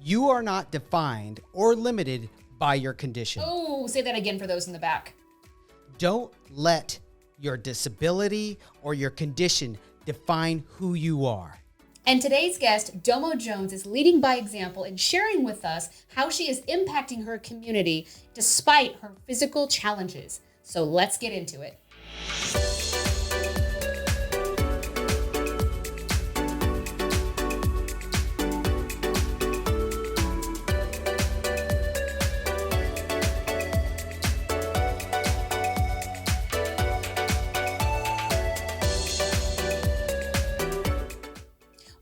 You are not defined or limited by your condition. Oh, say that again for those in the back. Don't let your disability or your condition define who you are. And today's guest, Domo Jones, is leading by example and sharing with us how she is impacting her community despite her physical challenges. So let's get into it.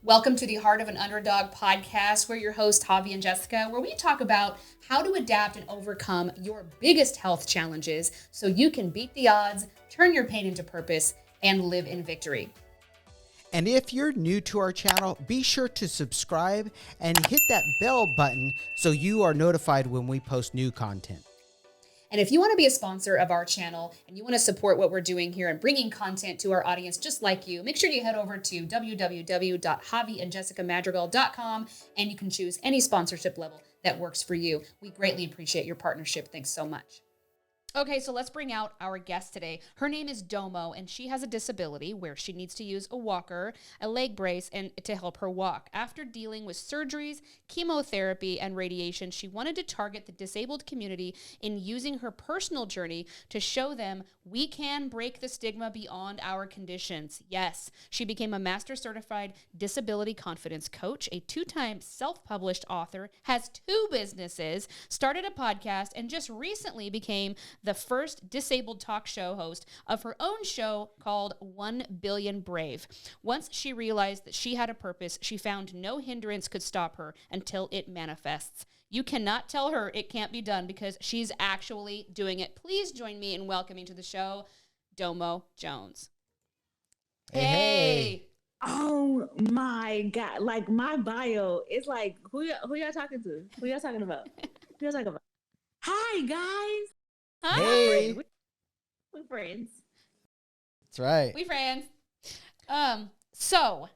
Welcome to the Heart of an Underdog podcast. We're your hosts, Javie and Jessica, where we talk about how to adapt and overcome your biggest health challenges so you can beat the odds, turn your pain into purpose, and live in victory. And if you're new to our channel, be sure to subscribe and hit that bell button so you are notified when we post new content. And if you want to be a sponsor of our channel and you want to support what we're doing here and bringing content to our audience just like you, make sure you head over to www.javieandjessicamadrigal.com and you can choose any sponsorship level that works for you. We greatly appreciate your partnership. Thanks so much. Okay, so let's bring out our guest today. Her name is Dōmo, and she has a disability where she needs to use a walker, a leg brace, and to help her walk. After dealing with surgeries, chemotherapy, and radiation, she wanted to target the disabled community in using her personal journey to show them we can break the stigma beyond our conditions. Yes, she became a master certified disability confidence coach, a 2-time self-published author, has 2 businesses, started a podcast, and just recently became the first disabled talk show host of her own show called 1 Billion Brave. Once she realized that she had a purpose, she found no hindrance could stop her until it manifests. You cannot tell her it can't be done because she's actually doing it. Please join me in welcoming to the show, Domo Jones. Hey. Oh my God. Like my bio is like, who y'all talking to? Who y'all talking about? Who y'all talking about? Hi, guys. Hi. Hey. We're friends. That's right. We friends. So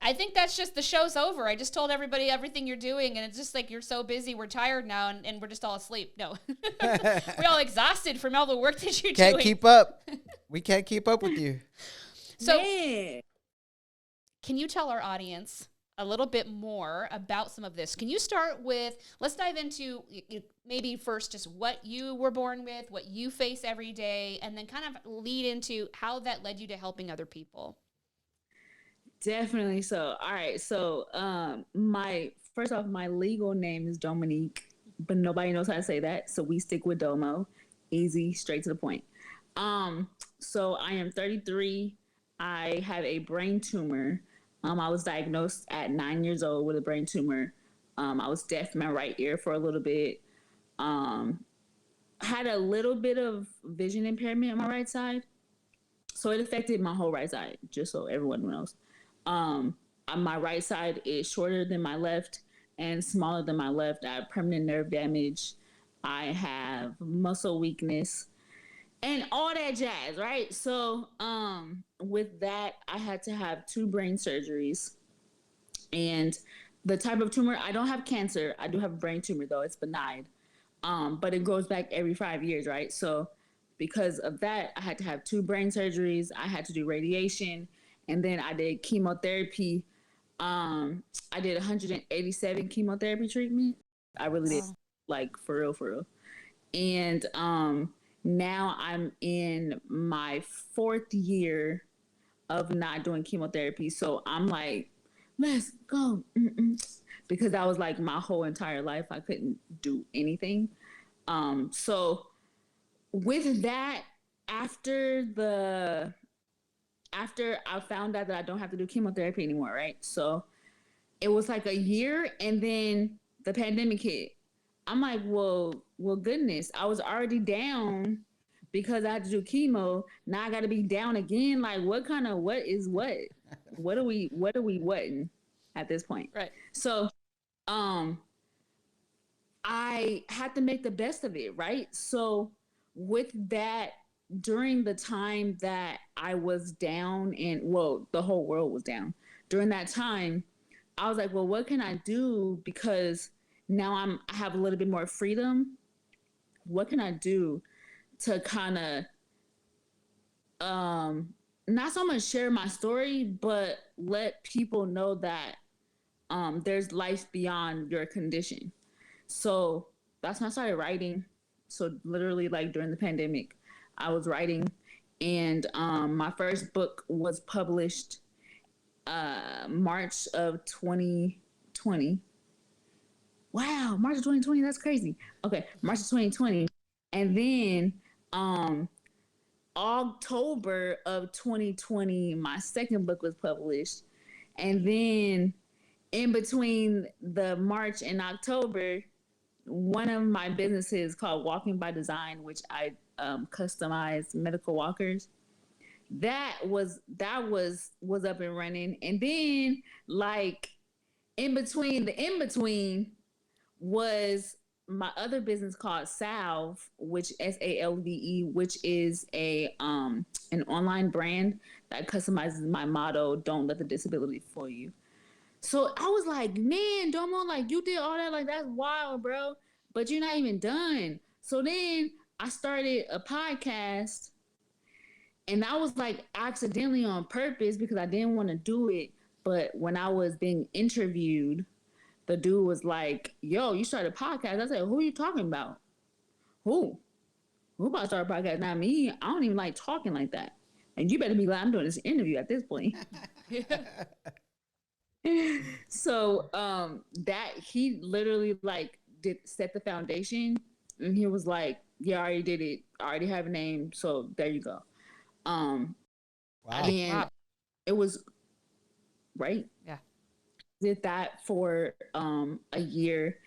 I think that's just the show's over. I just told everybody everything you're doing, and it's just like you're so busy. We're tired now, and we're just all asleep. No, we're all exhausted from all the work that you're doing. Can't keep up. We can't keep up with you. So, Man. Can you tell our audience a little bit more about some of this? Can you start with, let's dive into maybe first just what you were born with, what you face every day, and then kind of lead into how that led you to helping other people. Definitely so. All right. So my legal name is Dominique, but nobody knows how to say that. So we stick with Domo. Easy, straight to the point. So I am 33. I have a brain tumor. I was diagnosed at 9 years old with a brain tumor. I was deaf in my right ear for a little bit. Had a little bit of vision impairment on my right side. So it affected my whole right side, just so everyone knows. My right side is shorter than my left and smaller than my left. I have permanent nerve damage. I have muscle weakness and all that jazz, right? So with that, I had to have 2 brain surgeries. And the type of tumor, I don't have cancer. I do have a brain tumor, though. It's benign. But it grows back every 5 years, right? So because of that, I had to have 2 brain surgeries. I had to do radiation. And then I did chemotherapy. I did 187 chemotherapy treatment. I really did, like, for real. And now I'm in my 4th year of not doing chemotherapy. So I'm like, let's go. Because that was like my whole entire life. I couldn't do anything. So with that, after I found out that I don't have to do chemotherapy anymore, right? So it was like a year, and then the pandemic hit. I'm like, well, goodness, I was already down because I had to do chemo. Now I got to be down again. Like, what is what? What are we whatting at this point? Right. So, I had to make the best of it, right? So with that, during the time that I was down and, well, the whole world was down, during that time, I was like, well, what can I do? Because now I have a little bit more freedom. What can I do to kind of not so much share my story, but let people know that there's life beyond your condition. So that's when I started writing. So literally, like during the pandemic, I was writing, and my first book was published March of 2020. Wow, March of 2020, that's crazy. Okay, March of 2020. And then October of 2020, my second book was published. And then in between the March and October, one of my businesses called Walking by Design, which I customize medical walkers, that was up and running. And then like in between was my other business called Salve, which SALVE, which is a an online brand that customizes my motto, "Don't let the disability fool you." So I was like, man, Domo, like you did all that, like that's wild, bro. But you're not even done. So then I started a podcast, and that was like accidentally on purpose because I didn't want to do it. But when I was being interviewed, the dude was like, yo, you started a podcast. I said, who are you talking about? Who? Who about to start a podcast? Not me. I don't even like talking like that. And you better be glad I'm doing this interview at this point. So that he literally like did set the foundation, and he was like, yeah, I already did it. I already have a name. So there you go. Wow. And it was right. Yeah. Did that for a year,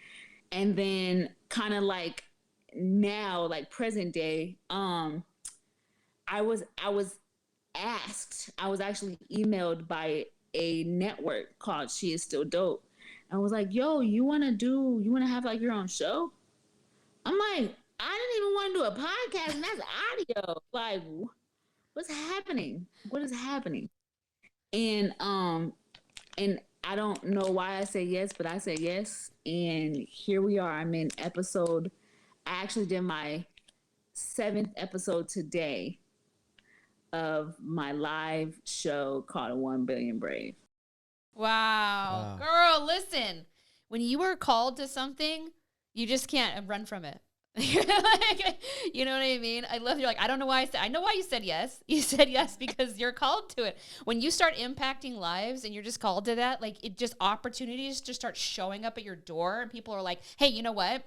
and then kind of like now, like present day, I was asked, I was actually emailed by a network called She Is Still Dope. I was like, yo, you want to have like your own show? I'm like, I didn't even want to do a podcast, and that's audio. Like, what's happening? What is happening? And I don't know why I say yes, but I say yes. And here we are. I'm in episode, I actually did my 7th episode today of my live show called 1 Billion Brave. Wow. Girl, listen. When you are called to something, you just can't run from it. Like, you know what I mean? I love you're like, I don't know why I know why you said yes. You said yes because you're called to it. When you start impacting lives and you're just called to that, like it just opportunities just start showing up at your door, and people are like, hey, you know what?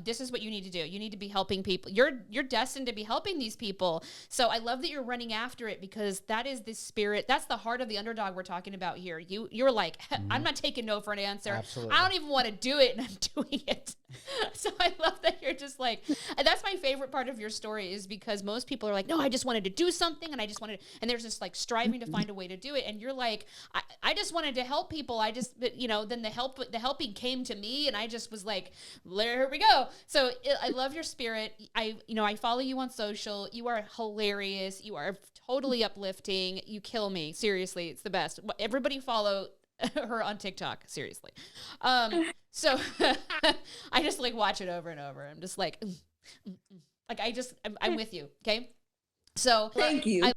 This is what you need to do. You need to be helping people. You're destined to be helping these people. So I love that you're running after it, because that is the spirit. That's the heart of the underdog we're talking about here. You're like, I'm not taking no for an answer. Absolutely. I don't even want to do it, and I'm doing it. So I love that you're just like, and that's my favorite part of your story, is because most people are like, no, I just wanted to do something, and and there's just like striving to find a way to do it. And you're like, I just wanted to help people. Then the helping came to me, and I just was like, here we go. So I love your spirit. I follow you on social. You are hilarious. You are totally uplifting. You kill me. Seriously. It's the best. Everybody follow her on TikTok. Seriously. So I just like watch it over and over. I'm just like, like I'm with you. Okay. So thank you.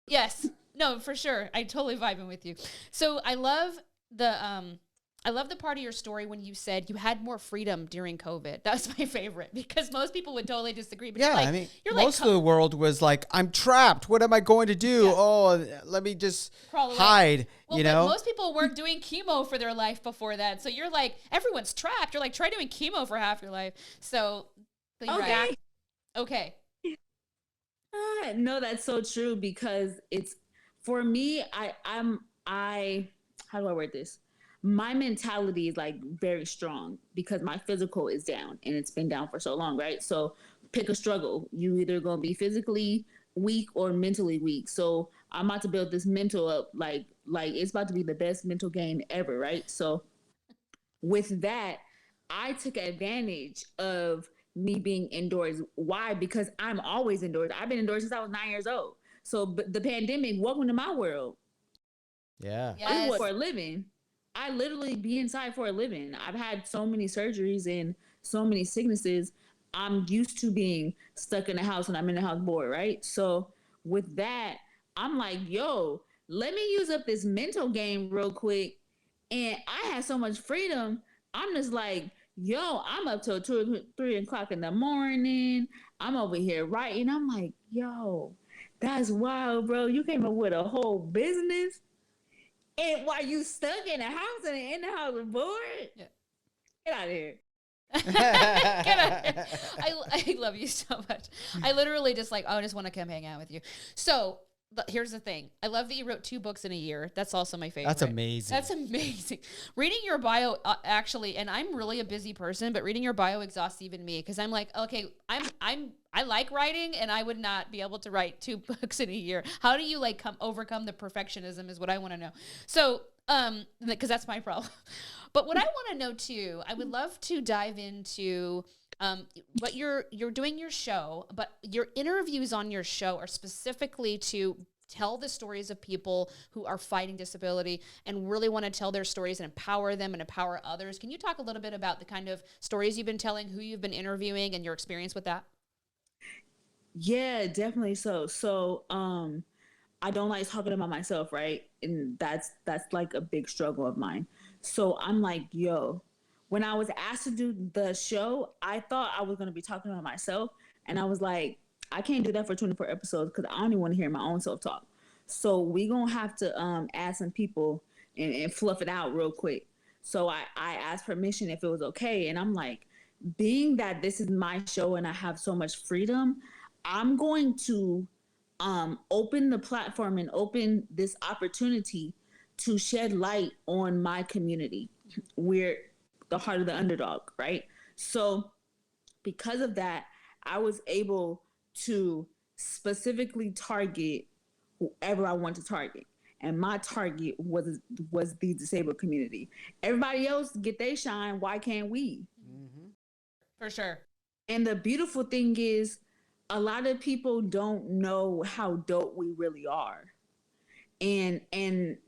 Yes, no, for sure. I totally vibing with you. So I love the part of your story when you said you had more freedom during COVID. That was my favorite, because most people would totally disagree. But Yeah, most of the world was like, I'm trapped. What am I going to do? Yeah. Oh, let me just hide, well, but most people weren't doing chemo for their life before that. So you're like, everyone's trapped. You're like, try doing chemo for half your life. So you're okay. Okay. No, that's so true, because it's, for me, I'm how do I word this? My mentality is like very strong because my physical is down, and it's been down for so long, right? So pick a struggle. You either gonna be physically weak or mentally weak. So I'm about to build this mental up, like it's about to be the best mental game ever, right? So with that, I took advantage of me being indoors. Why? Because I'm always indoors. I've been indoors since I was 9 years old. So the pandemic, welcome to my world. Yeah. Yes. For a living. I literally be inside for a living. I've had so many surgeries and so many sicknesses. I'm used to being stuck in the house when I'm in the house bored, right? So with that, I'm like, yo, let me use up this mental game real quick. And I had so much freedom. I'm just like, yo, I'm up till 2 or 3 o'clock in the morning. I'm over here writing. I'm like, yo, that's wild, bro. You came up with a whole business. And while you stuck in the house and in the house bored, Yeah. get out of here. Get out of here. I love you so much. I literally just like, I just want to come hang out with you. So here's the thing. I love that you wrote 2 books in a year. That's also my favorite. That's amazing. That's amazing. Reading your bio actually, and I'm really a busy person, but reading your bio exhausts even me because I'm like, okay, I like writing and I would not be able to write 2 books in a year. How do you like overcome the perfectionism is what I want to know. So, because that's my problem. But what I want to know too, I would love to dive into what you're doing your show, but your interviews on your show are specifically to tell the stories of people who are fighting disability and really want to tell their stories and empower them and empower others. Can you talk a little bit about the kind of stories you've been telling, who you've been interviewing, and your experience with that? Yeah, definitely so. So, I don't like talking about myself, right? And that's like a big struggle of mine. So I'm like, yo, when I was asked to do the show, I thought I was gonna be talking about myself, and I was like, I can't do that for 24 episodes because I don't even want to hear my own self talk. So we gonna have to add some people and fluff it out real quick. So I asked permission if it was okay, and I'm like, being that this is my show and I have so much freedom, I'm going to open the platform and open this opportunity to shed light on my community. We're the heart of the underdog, right? So because of that, I was able to specifically target whoever I want to target. And my target was the disabled community. Everybody else get they shine. Why can't we? Mm-hmm. For sure. And the beautiful thing is, a lot of people don't know how dope we really are. And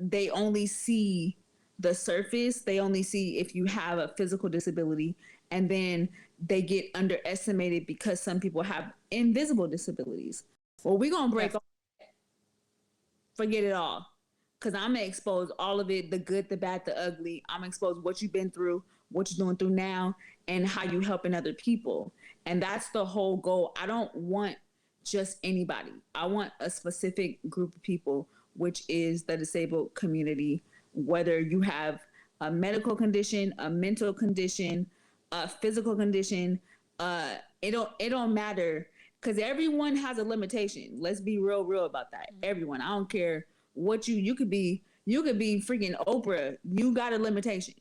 they only see the surface. They only see if you have a physical disability, and then they get underestimated because some people have invisible disabilities. Well, we're gonna break all, forget it all. Cause I'm gonna expose all of it, the good, the bad, the ugly. I'm gonna expose what you've been through, what you're going through now, and how you helping other people. And that's the whole goal. I don't want just anybody. I want a specific group of people, which is the disabled community, whether you have a medical condition, a mental condition, a physical condition, it don't matter, because everyone has a limitation. Let's be real about that. Everyone. I don't care what you could be freaking Oprah. You got a limitation.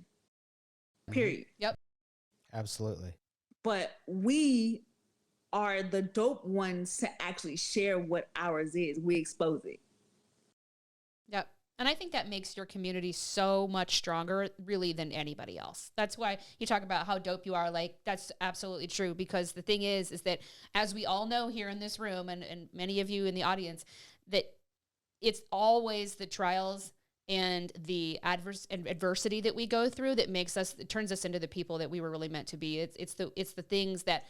Period. Yep. Absolutely. But we are the dope ones to actually share what ours is. We expose it. Yep. And I think that makes your community so much stronger, really, than anybody else. That's why you talk about how dope you are. Like, that's absolutely true. Because the thing is that as we all know here in this room, and many of you in the audience, that it's always the trials and the adversity that we go through that makes us, it turns us into the people that we were really meant to be. It's the things that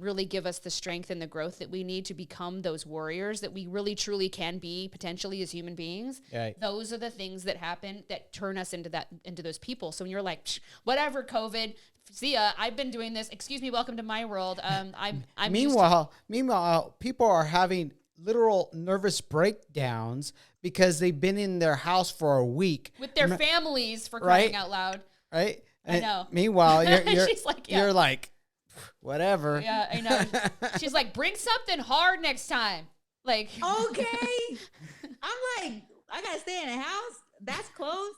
really give us the strength and the growth that we need to become those warriors that we really truly can be potentially as human beings. Right. Those are the things that happen that turn us into those people. So when you're like, whatever, COVID, see ya, I've been doing this. Excuse me, welcome to my world. I'm Meanwhile, people are having literal nervous breakdowns because they've been in their house for a week with their families, for crying out loud. Right? I know. Meanwhile, you're She's like, you're like, whatever. Yeah, I know. She's like, bring something hard next time. Like, okay. I'm like, I gotta stay in the house. That's closed.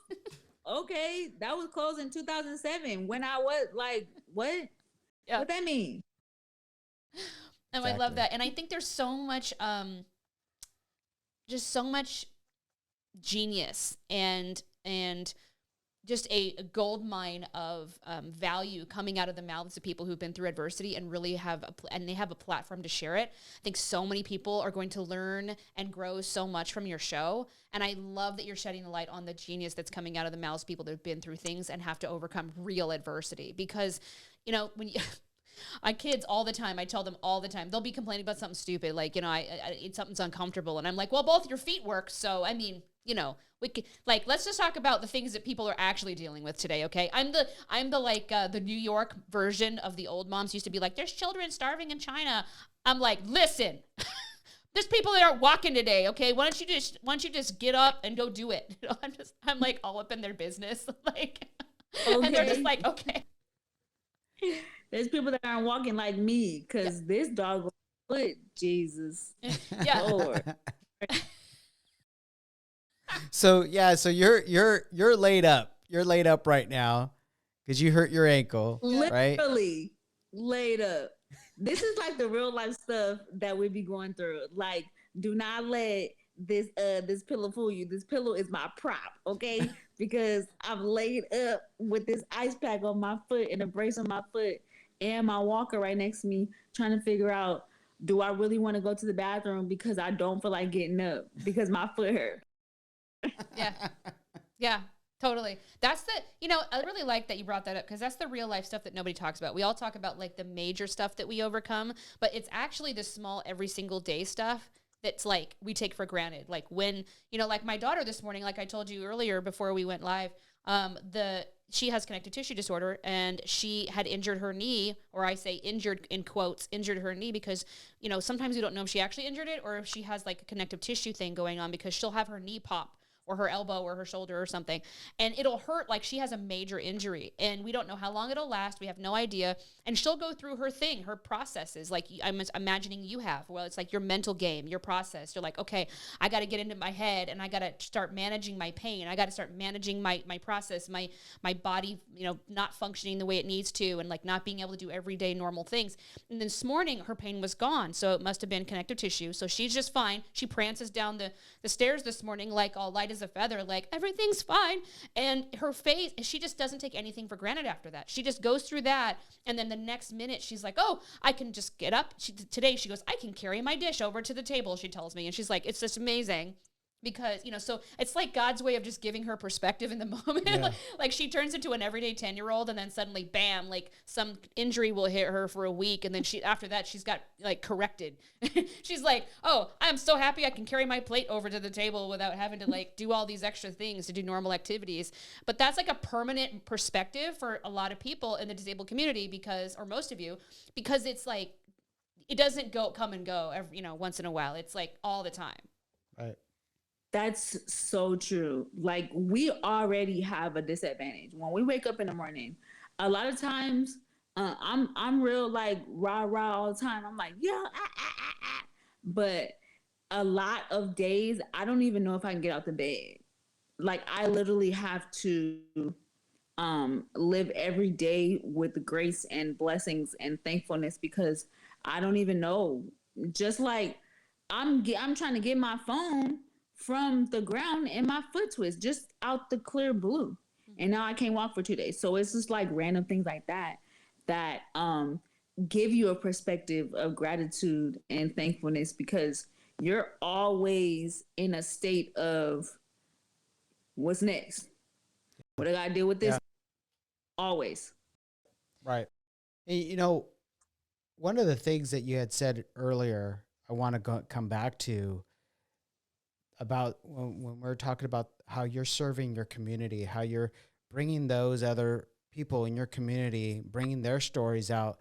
Okay, that was closed in 2007 when I was like, what? Yeah. What that mean? And I love that. And I think there's so much, just so much genius and just a gold mine of value coming out of the mouths of people who've been through adversity and really and they have a platform to share it. I think so many people are going to learn and grow so much from your show. And I love that you're shedding the light on the genius that's coming out of the mouths of people that have been through things and have to overcome real adversity. Because, you know, when you... My kids all the time, I tell them all the time, they'll be complaining about something stupid. Like, you know, something's uncomfortable. And I'm like, well, both your feet work. So, I mean, you know, we could, like, let's just talk about the things that people are actually dealing with today. Okay. I'm the New York version of the old moms used to be like, there's children starving in China. I'm like, listen, there's people that aren't walking today. Okay. Why don't you just get up and go do it? You know, I'm like all up in their business. Like, okay. And they're just like, okay. There's people that aren't walking like me because this dog foot, Jesus. Yeah. Lord. So you're laid up. You're laid up right now because you hurt your ankle, right? Literally laid up. This is like the real life stuff that we be going through. Like, do not let this pillow fool you. This pillow is my prop, okay? Because I'm laid up with this ice pack on my foot and a brace on my foot and my walker right next to me, trying to figure out, do I really want to go to the bathroom because I don't feel like getting up because my foot hurt. Yeah, totally. That's I really like that you brought that up because that's the real life stuff that nobody talks about. We all talk about like the major stuff that we overcome, but it's actually the small every single day stuff that's like we take for granted. Like when, you know, like my daughter this morning, like I told you earlier before we went live, she has connective tissue disorder and she had injured her knee, or I say injured in quotes, injured her knee because, you know, sometimes we don't know if she actually injured it or if she has like a connective tissue thing going on because she'll have her knee pop or her elbow or her shoulder or something. And it'll hurt like she has a major injury. And we don't know how long it'll last. We have no idea. And she'll go through her thing, her processes, like I'm imagining you have. Well, it's like your mental game, your process. You're like, okay, I got to get into my head and I got to start managing my pain. I got to start managing my process, my body, you know, not functioning the way it needs to and like not being able to do everyday normal things. And then this morning, her pain was gone. So it must have been connective tissue. So she's just fine. She prances down the stairs this morning like all light as a feather, like everything's fine. And her face, she just doesn't take anything for granted after that. She just goes through that. And then the next minute she's like, oh, I can just get up. Today she goes, I can carry my dish over to the table, she tells me. And she's like, it's just amazing. Because, you know, so it's like God's way of just giving her perspective in the moment. Yeah. Like she turns into an everyday 10-year-old and then suddenly, bam, like some injury will hit her for a week. And then after that, she's got like corrected. She's like, oh, I'm so happy I can carry my plate over to the table without having to like do all these extra things to do normal activities. But that's like a permanent perspective for a lot of people in the disabled community or most of you, because it's like, it doesn't come and go every, once in a while. It's like all the time. Right. That's so true. Like we already have a disadvantage when we wake up in the morning. A lot of times, I'm real like rah all the time. I'm like but a lot of days I don't even know if I can get out the bed. Like I literally have to live every day with grace and blessings and thankfulness because I don't even know. Just like I'm trying to get my phone from the ground and my foot twist just out the clear blue. And now I can't walk for 2 days. So it's just like random things like that give you a perspective of gratitude and thankfulness because you're always in a state of what's next? What I got to deal with this? Yeah. Always. Right. And, one of the things that you had said earlier, I want to come back to about when we're talking about how you're serving your community, how you're bringing those other people in your community, bringing their stories out,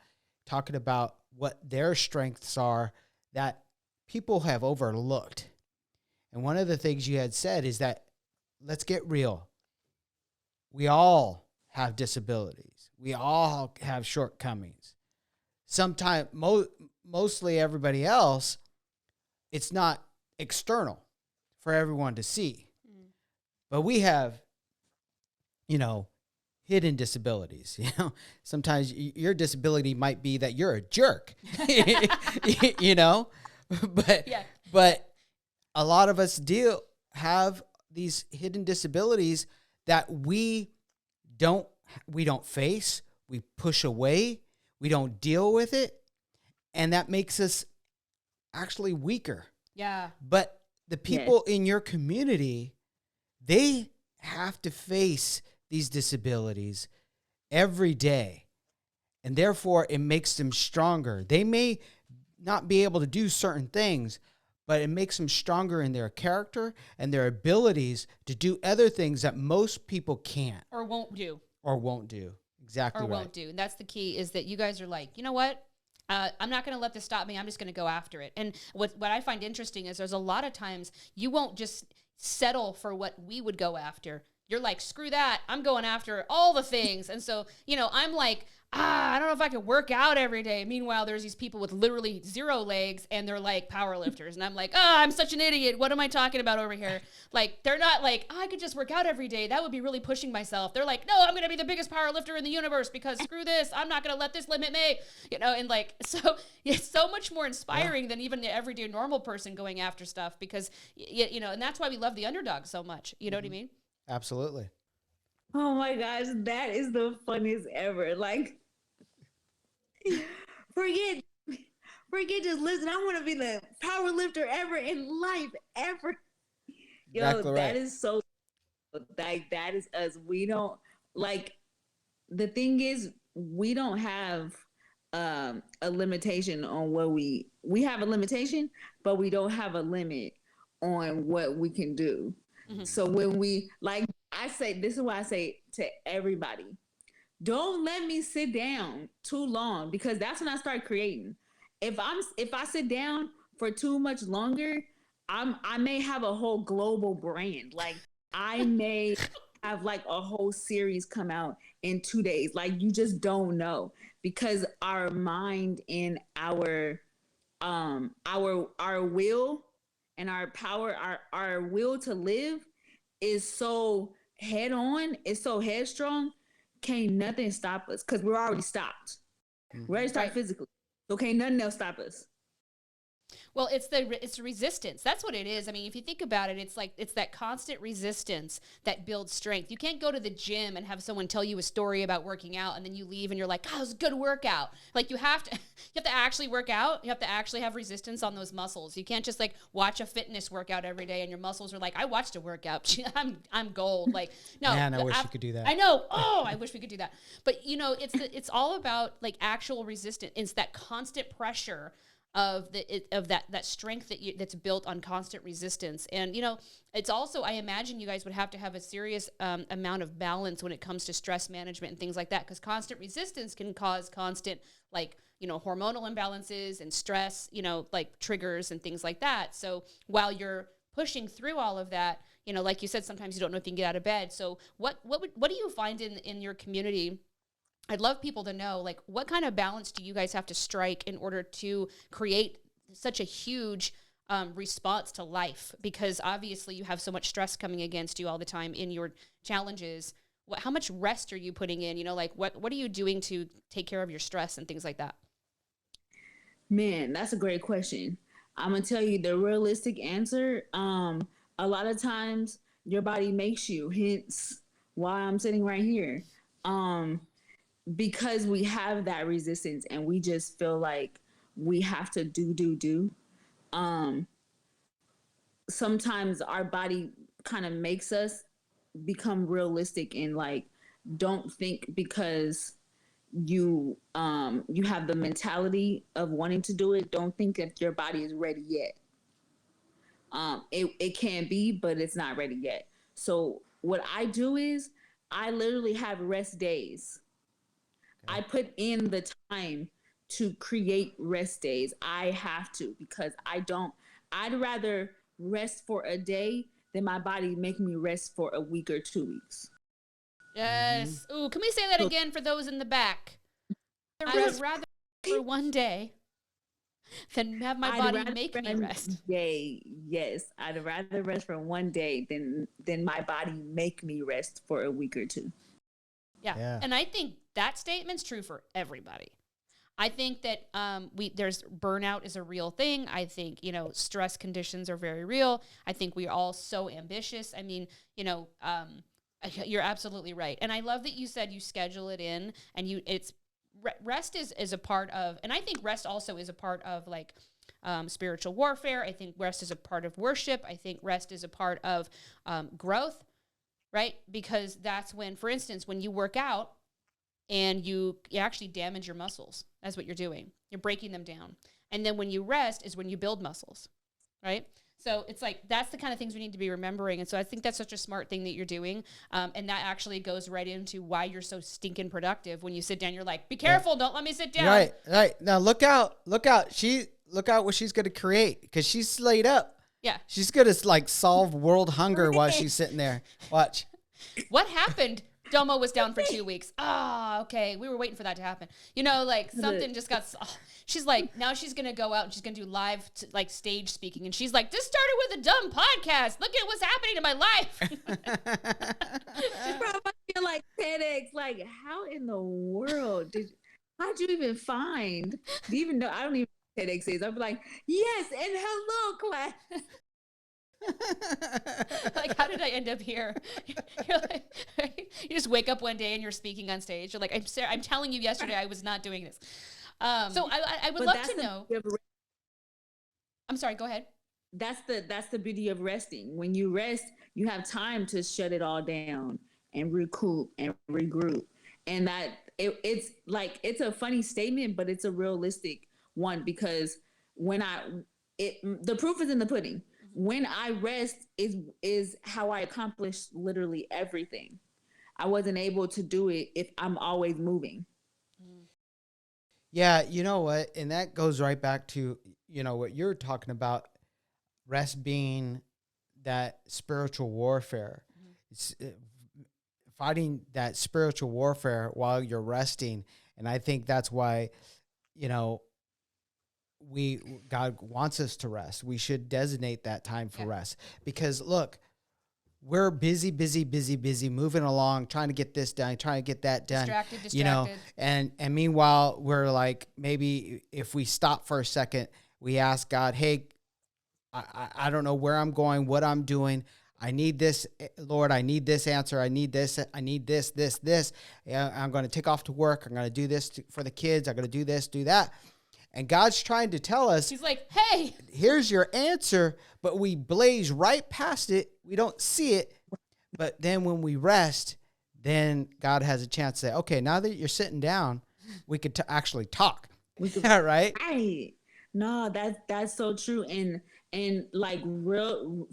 talking about what their strengths are that people have overlooked. And one of the things you had said is that, let's get real. We all have disabilities. We all have shortcomings. Sometimes, mostly everybody else, it's not external for everyone to see. But we have, hidden disabilities. Sometimes your disability might be that you're a jerk, but a lot of us have these hidden disabilities that we we don't face, we push away, we don't deal with it, and that makes us actually weaker. Yeah. But the people in your community, they have to face these disabilities every day, and therefore it makes them stronger. They may not be able to do certain things, but it makes them stronger in their character and their abilities to do other things that most people can't Or won't do. or won't do. Exactly Or right. won't do. And that's the key, is that you guys are like, you know what? I'm not going to let this stop me. I'm just going to go after it. And what I find interesting is there's a lot of times you won't just settle for what we would go after. You're like, screw that. I'm going after all the things. And so, I'm like, I don't know if I could work out every day. Meanwhile, there's these people with literally 0 legs and they're like power lifters. And I'm like, I'm such an idiot. What am I talking about over here? Like, they're not like, I could just work out every day. That would be really pushing myself. They're like, no, I'm going to be the biggest power lifter in the universe because screw this. I'm not going to let this limit me. And like, so it's so much more inspiring than even the everyday normal person going after stuff because, and that's why we love the underdog so much. You know what I mean? Absolutely. Oh my gosh, that is the funniest ever. Like, forget just listen. I want to be the power lifter ever in life, ever. Yo, Exactly right. that is so, like, that is us. We don't, like, the thing is, we don't have a limitation on what we have a limitation, but we don't have a limit on what we can do. Mm-hmm. So when we, like, this is why I say to everybody, don't let me sit down too long, because that's when I start creating. If I sit down for too much longer, I may have a whole global brand. Like, I may have like a whole series come out in 2 days. Like, you just don't know, because our mind and our will and our power, our will to live is so head on, it's so headstrong. Can't nothing stop us, because we're already stopped. We're already stopped physically. So can't nothing else stop us. Well, it's resistance. That's what it is. I mean, if you think about it, it's that constant resistance that builds strength. You can't go to the gym and have someone tell you a story about working out and then you leave and you're like, it was a good workout. Like, you have to actually work out. You have to actually have resistance on those muscles. You can't just like watch a fitness workout every day and your muscles are like, I watched a workout. I'm gold. Like, no. Man, I wish you could do that. I know. Oh, I wish we could do that. But it's all about like actual resistance. It's that constant pressure of that strength that's built on constant resistance. And it's also, I imagine you guys would have to have a serious amount of balance when it comes to stress management and things like that, because constant resistance can cause constant hormonal imbalances and stress, like triggers and things like that. So while you're pushing through all of that, like you said, sometimes you don't know if you can get out of bed. So what do you find in your community? I'd love people to know, like, what kind of balance do you guys have to strike in order to create such a huge response to life? Because obviously you have so much stress coming against you all the time in your challenges. How much rest are you putting in? Like, what are you doing to take care of your stress and things like that? Man, that's a great question. I'm going to tell you the realistic answer. A lot of times your body makes you, hence why I'm sitting right here. Because we have that resistance and we just feel like we have to do. Sometimes our body kind of makes us become realistic and like, don't think because you have the mentality of wanting to do it, don't think that your body is ready yet. It can be, but it's not ready yet. So what I do is I literally have rest days. I put in the time to create rest days. I have to, because I'd rather rest for a day than my body make me rest for a week or 2 weeks. Yes. Ooh, can we say that again for those in the back? I would rather for one day than have my body make me rest. Yes. I'd rather rest for one day than my body make me rest for a week or 2. Yeah. And I think that statement's true for everybody. I think that there's burnout is a real thing. I think, stress conditions are very real. I think we're all so ambitious. I mean, You're absolutely right. And I love that you said you schedule it in, and rest is a part of, and I think rest also is a part of like spiritual warfare. I think rest is a part of worship. I think rest is a part of growth, right? Because that's when, for instance, when you work out and you actually damage your muscles, that's what you're doing. You're breaking them down. And then when you rest is when you build muscles, right? So it's like, that's the kind of things we need to be remembering. And so I think that's such a smart thing that you're doing. And that actually goes right into why you're so stinking productive. When you sit down, you're like, be careful. Don't let me sit down. Right. Now look out. Look out what she's going to create, because she's slayed up. Yeah. She's going to like solve world hunger while she's sitting there. Watch. What happened? Domo was down for 2 weeks. Okay. We were waiting for that to happen. Like something just got... She's like, now she's going to go out and she's going to do live like stage speaking. And she's like, this started with a dumb podcast. Look at what's happening in my life. She probably feel like TEDx. Like, how in the world how'd you even find? Do you even know? I don't even know what TEDx is. I'm like, yes, and hello, class. Like, how did I end up here? You're like, right? You just wake up one day and you're speaking on stage. You're like, I'm telling you yesterday I was not doing this. So I would love to know. I'm sorry, go ahead. That's the beauty of resting. When you rest, you have time to shut it all down and recoup and regroup. And that it's like, it's a funny statement, but it's a realistic one, because the proof is in the pudding. When I rest is how I accomplish literally everything. I wasn't able to do it if I'm always moving. Yeah, you know what? And that goes right back to, what you're talking about, rest being that spiritual warfare. It's fighting that spiritual warfare while you're resting. And I think that's why, God wants us to rest. We should designate that time for rest, because look, we're busy, moving along, trying to get this done, trying to get that done. Distracted. And meanwhile, we're like, maybe if we stop for a second, we ask God, hey, I don't know where I'm going, what I'm doing. I need this, Lord. I need this answer. I need this. I need this. Yeah, I'm going to take off to work. I'm going to do this for the kids. I'm going to do this, do that. And God's trying to tell us, He's like, hey, here's your answer, but we blaze right past it. We don't see it. But then when we rest, then God has a chance to say, okay, now that you're sitting down, we could actually talk. Right? Right. No, that's so true. And like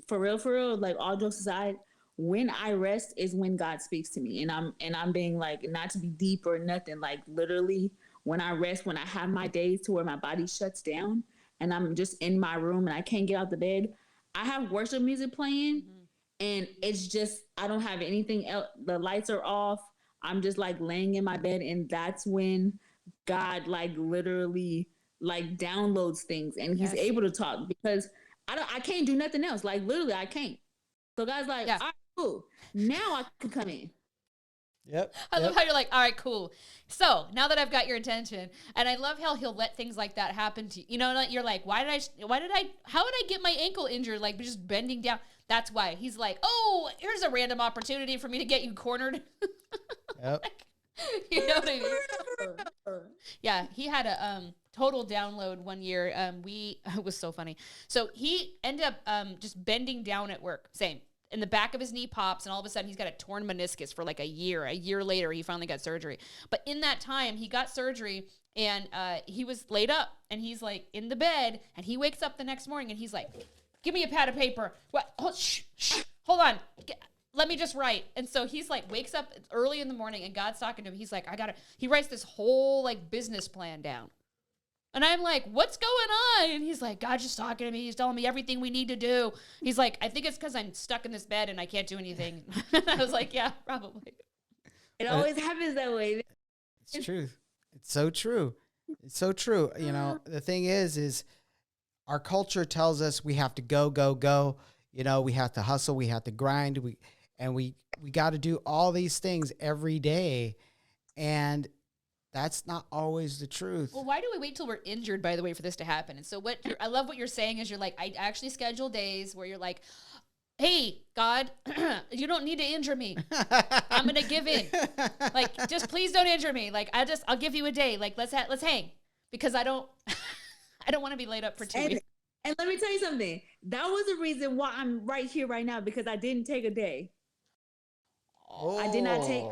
for real, like all jokes aside, when I rest is when God speaks to me. And I'm being like, not to be deep or nothing, like literally, when I rest, when I have my days to where my body shuts down and I'm just in my room and I can't get out the bed, I have worship music playing, and it's just, I don't have anything else. The lights are off. I'm just like laying in my bed, and that's when God like literally like downloads things, and he's able to talk, because I can't do nothing else. Like literally I can't. So God's like, all right, cool. Now I can come in. Yep. I love how you're like, all right, cool. So now that I've got your attention, and I love how he'll let things like that happen to you. You're like, how did I get my ankle injured? Like just bending down. That's why he's like, oh, here's a random opportunity for me to get you cornered. Yep. You know what I mean? Yeah. He had a, total download one year. It was so funny. So he ended up, just bending down at work. Same. And the back of his knee pops, and all of a sudden he's got a torn meniscus for like a year. A year later, he finally got surgery. But in that time, he got surgery, and he was laid up, and he's like in the bed, and he wakes up the next morning, and he's like, give me a pad of paper. What? Hold on. Let me just write. And so he's like, wakes up early in the morning, and God's talking to him. He's like, he writes this whole like business plan down. And I'm like, what's going on? And he's like, God's just talking to me. He's telling me everything we need to do. He's like, I think it's because I'm stuck in this bed and I can't do anything. I was like, yeah, probably. It always happens that way. It's true. It's so true. It's so true. The thing is our culture tells us we have to go. We have to hustle. We have to grind. We got to do all these things every day. And that's not always the truth. Well, why do we wait till we're injured, by the way, for this to happen? And so I love what you're saying is you're like, I actually schedule days where you're like, hey, God, you don't need to injure me. I'm going to give in. Like, just please don't injure me. Like, I'll give you a day. Like, let's hang, because I don't want to be laid up for 2 weeks. And let me tell you something. That was the reason why I'm right here right now, because I didn't take a day. Oh. I did not take,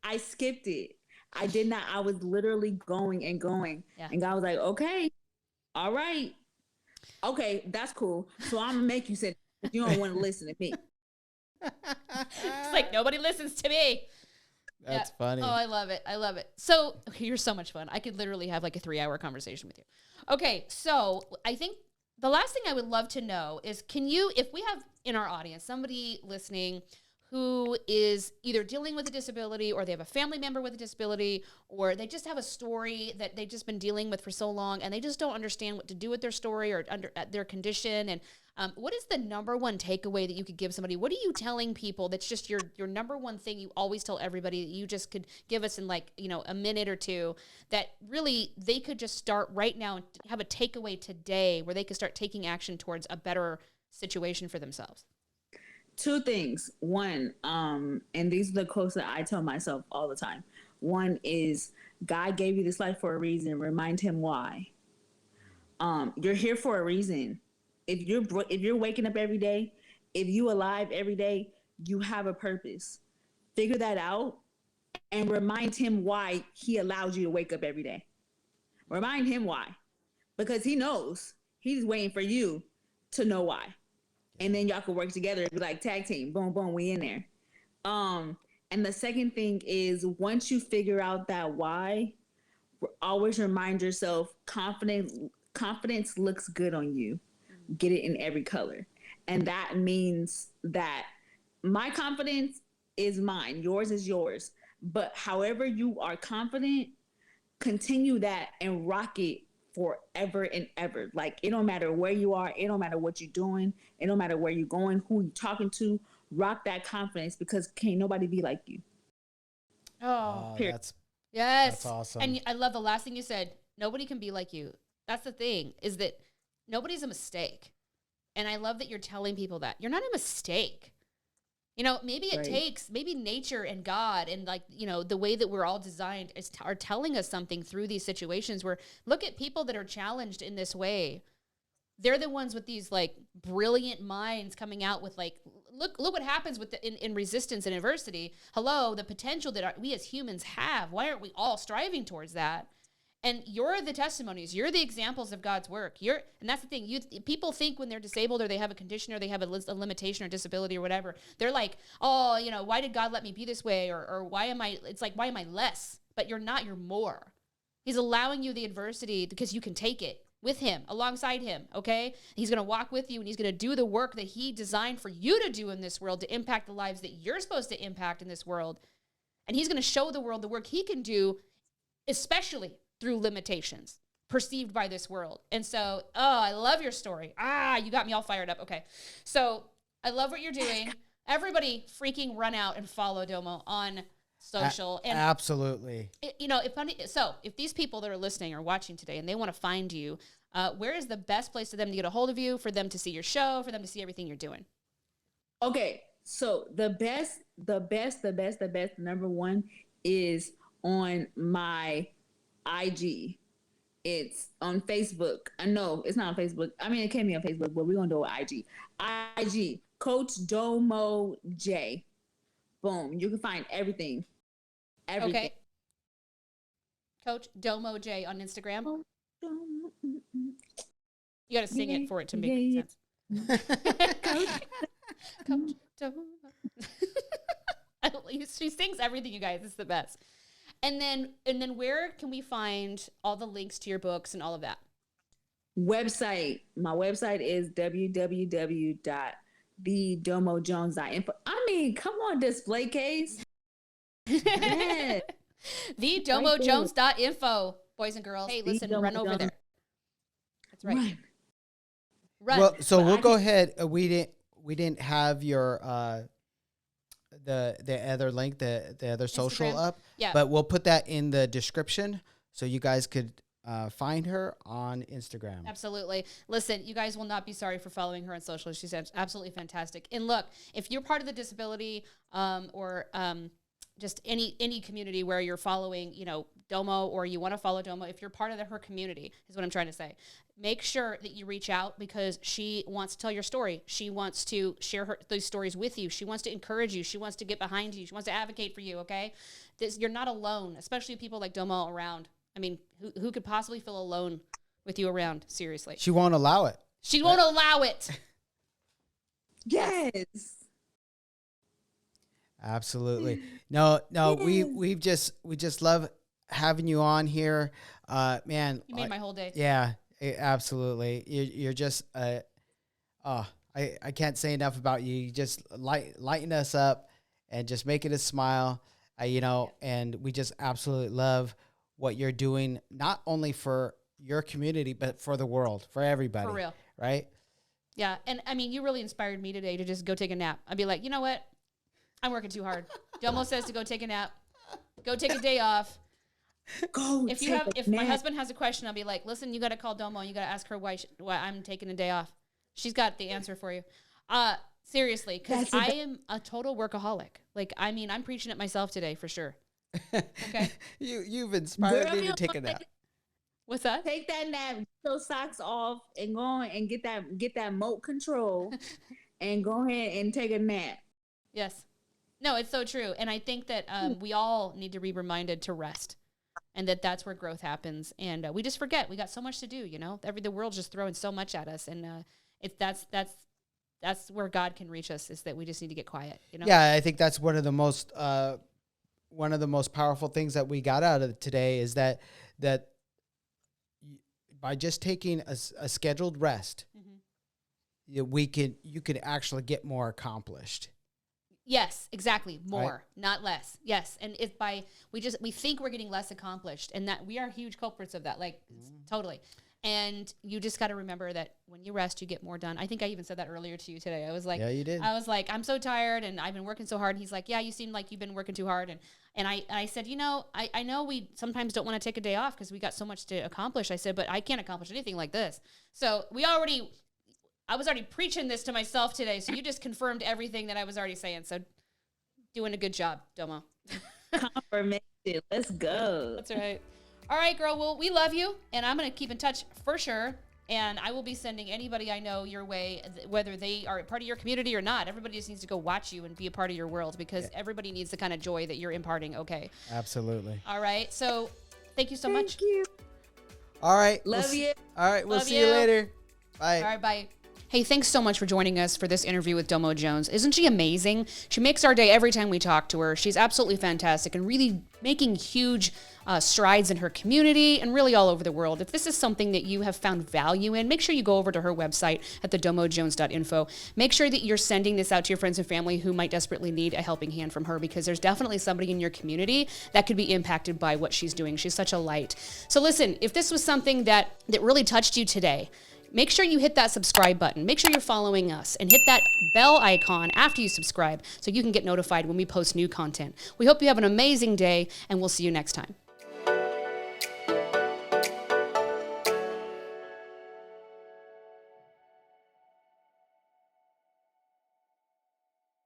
I skipped it. I did not. I was literally going and going. Yeah. And God was like, okay, all right. Okay, that's cool. So I'm going to make you sit. You don't want to listen to me. It's like, nobody listens to me. That's funny. Oh, I love it. I love it. So you're so much fun. I could literally have like a 3-hour conversation with you. Okay, so I think the last thing I would love to know is, if we have in our audience somebody listening who is either dealing with a disability, or they have a family member with a disability, or they just have a story that they've just been dealing with for so long, and they just don't understand what to do with their story or their condition. And what is the number one takeaway that you could give somebody? What are you telling people that's just your number one thing you always tell everybody that you just could give us in like, a minute or two, that really they could just start right now and have a takeaway today where they could start taking action towards a better situation for themselves? 2 things. One, and these are the quotes that I tell myself all the time. One is, God gave you this life for a reason. Remind him why. You're here for a reason. If you're waking up every day, if you alive every day, you have a purpose. Figure that out and remind him why he allowed you to wake up every day. Remind him why, because he knows. He's waiting for you to know why. And then y'all can work together and be like, tag team, boom, boom, we in there. And the second thing is, once you figure out that why, always remind yourself, confidence looks good on you. Get it in every color. And that means that my confidence is mine, yours is yours. But however you are confident, continue that and rock it forever and ever. Like, it don't matter where you are, it don't matter what you're doing, it don't matter where you're going, who you're talking to. Rock that confidence, because can't nobody be like you. Yes, that's awesome. And I love the last thing you said. Nobody can be like you. That's the thing, is that nobody's a mistake. And I love that you're telling people that you're not a mistake. Maybe it takes, maybe nature and God and the way that we're all designed are telling us something through these situations, where look at people that are challenged in this way. They're the ones with these like brilliant minds coming out with like, look what happens with in resistance and adversity. Hello, the potential that we as humans have. Why aren't we all striving towards that? And you're the testimonies. You're the examples of God's work. And that's the thing. People think when they're disabled, or they have a condition, or they have a limitation or disability or whatever, they're like, oh, why did God let me be this way? Or why am I, it's like, why am I less? But you're not, you're more. He's allowing you the adversity because you can take it with him, alongside him, okay? He's going to walk with you, and he's going to do the work that he designed for you to do in this world, to impact the lives that you're supposed to impact in this world. And he's going to show the world the work he can do, especially through limitations perceived by this world. And so, I love your story. You got me all fired up. Okay. So I love what you're doing. Everybody freaking run out and follow Domo on social. And absolutely. If these people that are listening or watching today and they want to find you, where is the best place for them to get a hold of you, for them to see your show, for them to see everything you're doing? Okay. So the best, number one is on my IG. It's on Facebook. I know it's not on Facebook. I mean, it can be on Facebook, but we're going to do it IG. Coach Domo J. Boom. You can find everything. Okay. Coach Domo J on Instagram. You got to sing it for it to make sense. Coach Domo. She sings everything, you guys. It's the best. And then where can we find all the links to your books and all of that? Website. My website is www.thedomojones.info. I mean, come on, display case. Yes. Thedomojones.info, boys and girls. Hey, listen, run over there. That's right. Run. Well, so we'll go ahead. We didn't have your the other link, the other social Instagram. up. Yeah. But we'll put that in the description so you guys could find her on Instagram. Absolutely. Listen, you guys will not be sorry for following her on social. She's absolutely fantastic. And look, if you're part of the disability or just any community where you're following, Domo, or you want to follow Domo, if you're part of her community, is what I'm trying to say. Make sure that you reach out because she wants to tell your story. She wants to share those stories with you. She wants to encourage you. She wants to get behind you. She wants to advocate for you, okay? You're not alone, especially people like Domo around. I mean, who could possibly feel alone with you around? Seriously. She won't allow it. She won't allow it. Yes. Absolutely. No, Yes. we just love having you on here. Man. You made my whole day. Yeah, absolutely. You're just I can't say enough about you. You just lighten us up and just making us smile. And we just absolutely love what you're doing, not only for your community, but for the world, for everybody. For real. Right? Yeah. And I mean, you really inspired me today to just go take a nap. I'd be like, you know what? I'm working too hard. Domo says to go take a nap. Go take a day off. If my husband has a question, I'll be like, listen, you got to call Domo. You got to ask her why I'm taking a day off. She's got the answer for you. Seriously, because I am a total workaholic. Like, I mean, I'm preaching it myself today for sure. Okay. You've inspired me to take a nap. What's that? Take that nap, get those socks off, and go on and get that moat control, and go ahead and take a nap. Yes. No, it's so true. And I think that we all need to be reminded to rest, and that's where growth happens. And we just forget. We got so much to do, the world's just throwing so much at us. And that's where God can reach us, is that we just need to get quiet. Yeah, I think that's one of the most powerful things that we got out of today is that by just taking a scheduled rest, mm-hmm. you can actually get more accomplished. Yes, exactly. More, right? Not less. Yes. And it's we think we're getting less accomplished, and that we are huge culprits of that. Like, totally. And you just got to remember that when you rest, you get more done. I think I even said that earlier to you today. I was like, yeah, you did. I was like, I'm so tired and I've been working so hard. And he's like, yeah, you seem like you've been working too hard. And I said, I know we sometimes don't want to take a day off because we got so much to accomplish. I said, but I can't accomplish anything like this. So I was already preaching this to myself today. So you just confirmed everything that I was already saying. So doing a good job, Domo. Confirmation. Let's go. That's right. All right, girl. Well, we love you, and I'm going to keep in touch for sure. And I will be sending anybody I know your way, whether they are part of your community or not. Everybody just needs to go watch you and be a part of your world because everybody needs the kind of joy that you're imparting. Okay. Absolutely. All right. So thank you so much. Thank you. All right. Love you. All right. We'll Love see you later. Bye. All right. Bye. Hey, thanks so much for joining us for this interview with Domo Jones. Isn't she amazing? She makes our day every time we talk to her. She's absolutely fantastic and really making huge strides in her community and really all over the world. If this is something that you have found value in, make sure you go over to her website at thedomojones.info. Make sure that you're sending this out to your friends and family who might desperately need a helping hand from her, because there's definitely somebody in your community that could be impacted by what she's doing. She's such a light. So listen, if this was something that really touched you today, make sure you hit that subscribe button. Make sure you're following us and hit that bell icon after you subscribe so you can get notified when we post new content. We hope you have an amazing day, and we'll see you next time.